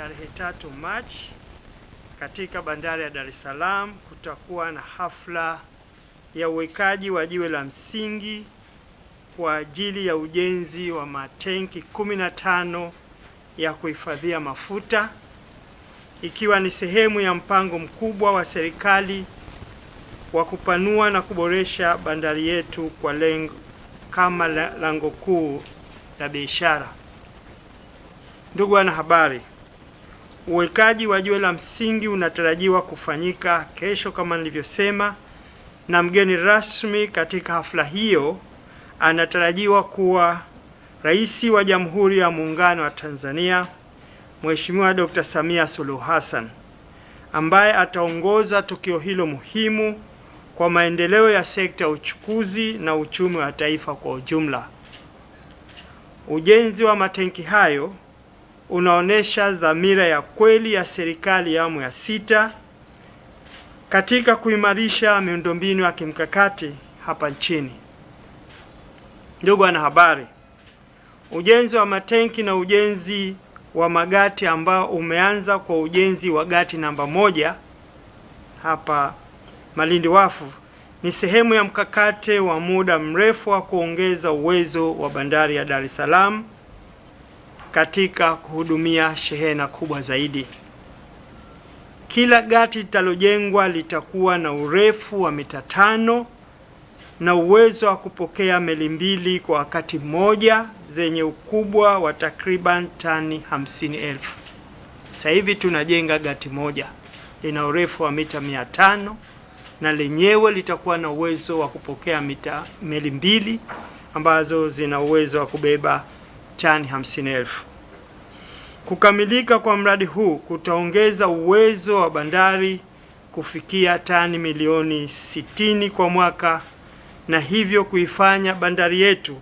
tarehe 3 Machi katika bandari ya Dar es Salaam kutakuwa na hafla ya uwekaji wa jiwe la msingi kwa ajili ya ujenzi wa matenki 15 ya kuhifadhia mafuta, ikiwa ni sehemu ya mpango mkubwa wa serikali wa kupanua na kuboresha bandari yetu kwa lengo kama lango kuu la biashara. Ndugu wanahabari, uwekaji wa jiwe la msingi unatarajiwa kufanyika kesho kama nilivyosema, na mgeni rasmi katika hafla hiyo anatarajiwa kuwa Rais wa Jamhuri ya Muungano wa Tanzania, Mheshimiwa Dr. Samia Suluhu Hassan, ambaye ataongoza tukio hilo muhimu kwa maendeleo ya sekta ya uchukuzi na uchumi wa taifa kwa ujumla. Ujenzi wa matenki hayo unaonesha dhamira ya kweli ya serikali ya awamu ya 6 katika kuimarisha miundombinu ya kimkakati hapa nchini. Ndugu wanahabari, ujenzi wa matenki na ujenzi wa magati ambao umeanza kwa ujenzi wa gati namba 1 hapa Malindi Wafu ni sehemu ya mkakati wa muda mrefu wa kuongeza uwezo wa bandari ya Dar es Salaam katika kuhudumia shehena kubwa zaidi. Kila gati litalojengwa litakuwa na urefu wa mita 5 na uwezo wa kupokea meli 2 kwa wakati mmoja zenye ukubwa wa takriban tani 50,000. Sasa hivi tunajenga gati moja lina urefu wa mita 500 na lenyewe litakuwa na uwezo wa kupokea meli 2 ambazo zina uwezo wa kubeba tani 50,000. Kukamilika kwa mradi huu kutaongeza uwezo wa bandari kufikia tani milioni 60 kwa mwaka, na hivyo kuifanya bandari yetu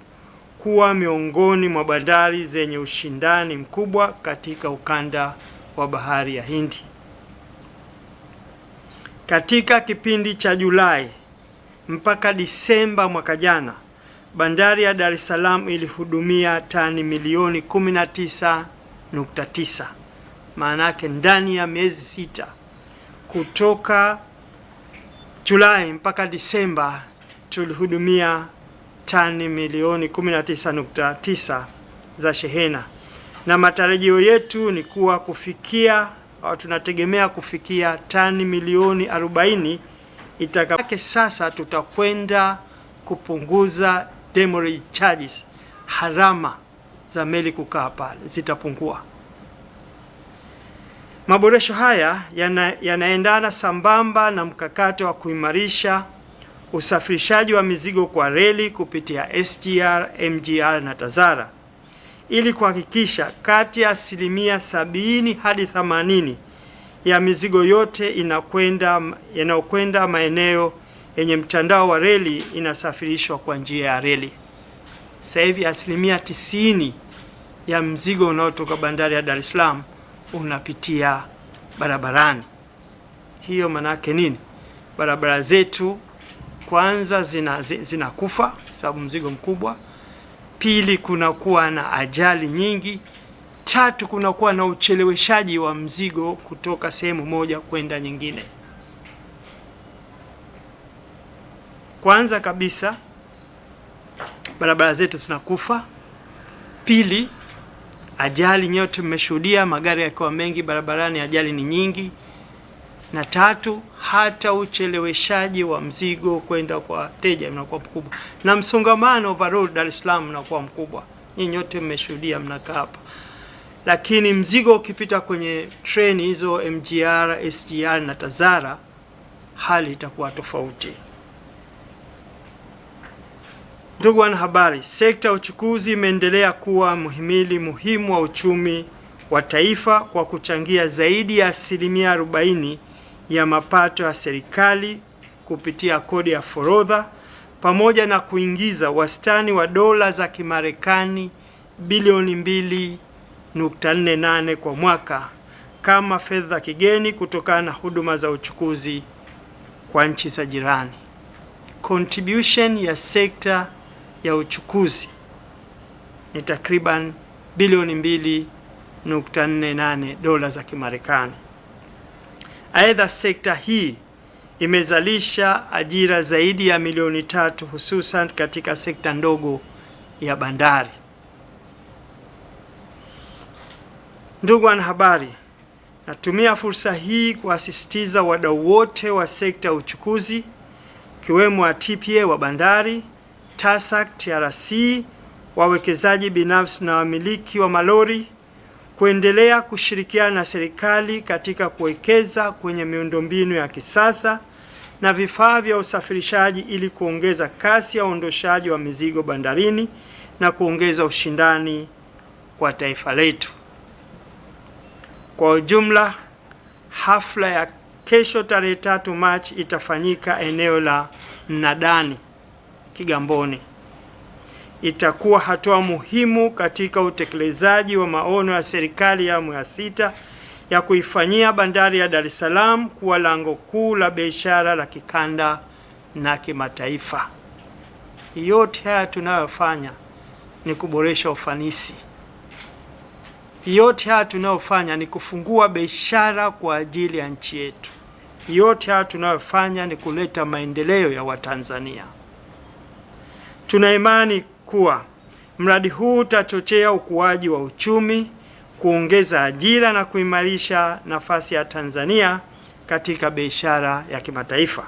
kuwa miongoni mwa bandari zenye ushindani mkubwa katika ukanda wa Bahari ya Hindi. Katika kipindi cha Julai mpaka Disemba mwaka jana, bandari ya Dar es Salaam ilihudumia tani milioni 19.9. Maana yake ndani ya miezi 6 kutoka Julai mpaka Disemba tulihudumia tani milioni 19.9 za shehena, na matarajio yetu ni kuwa tunategemea kufikia tani milioni 40 itakapo. Sasa tutakwenda kupunguza demurrage charges, harama za meli kukaa pale zitapungua. Maboresho haya yanaendana sambamba na mkakati wa kuimarisha usafirishaji wa mizigo kwa reli kupitia SGR, MGR na TAZARA ili kuhakikisha kati ya 70% hadi 80% ya mizigo yote inayokwenda maeneo yenye mtandao wa reli inasafirishwa kwa njia ya reli. Sasa hivi 90% ya mzigo unaotoka bandari ya Dar es Salaam unapitia barabarani. Hiyo maana yake nini? Barabara zetu kwanza zinakufa sababu mzigo mkubwa. Pili, kunakuwa na ajali nyingi. Tatu, kunakuwa na ucheleweshaji wa mzigo kutoka sehemu moja kwenda nyingine. Kwanza kabisa, barabara zetu zinakufa. Pili, ajali nyote mmeshuhudia, magari yakiwa mengi barabarani, ajali ni nyingi. Na tatu, hata ucheleweshaji wa mzigo kwenda kwa wateja unakuwa mkubwa, na msongamano overall Dar es Salaam unakuwa mkubwa. Nyinyi nyote mmeshuhudia, mnakaa hapa. Lakini mzigo ukipita kwenye treni hizo MGR, SGR na TAZARA, hali itakuwa tofauti. Ndugu wanahabari, sekta ya uchukuzi imeendelea kuwa muhimili muhimu wa uchumi wa taifa kwa kuchangia zaidi ya 40% ya mapato ya serikali kupitia kodi ya forodha, pamoja na kuingiza wastani wa dola za Kimarekani bilioni 2.48 kwa mwaka kama fedha kigeni kutokana na huduma za uchukuzi kwa nchi za jirani. Contribution ya sekta ya uchukuzi ni takriban bilioni $1.48 dola za Kimarekani. Aidha, sekta hii imezalisha ajira zaidi ya milioni 3 hususan katika sekta ndogo ya bandari. Ndugu wanahabari, natumia fursa hii kuasisitiza wadau wote wa sekta ya uchukuzi kiwemo wa TPA wa bandari, TASAC, TRC, wawekezaji binafsi na wamiliki wa malori kuendelea kushirikiana na serikali katika kuwekeza kwenye miundombinu ya kisasa na vifaa vya usafirishaji ili kuongeza kasi ya uondoshaji wa mizigo bandarini na kuongeza ushindani kwa taifa letu. Kwa ujumla, hafla ya kesho tarehe 3 Machi itafanyika eneo la Mnadani, Kigamboni. Itakuwa hatua muhimu katika utekelezaji wa maono ya serikali ya awamu ya 6 ya kuifanyia bandari ya Dar es Salaam kuwa lango kuu la biashara la kikanda na kimataifa. Yote haya tunayofanya ni kuboresha ufanisi. Yote haya tunayofanya ni kufungua biashara kwa ajili ya nchi yetu. Yote haya tunayofanya ni kuleta maendeleo ya Watanzania. Tuna imani kuwa mradi huu utachochea ukuaji wa uchumi, kuongeza ajira na kuimarisha nafasi ya Tanzania katika biashara ya kimataifa.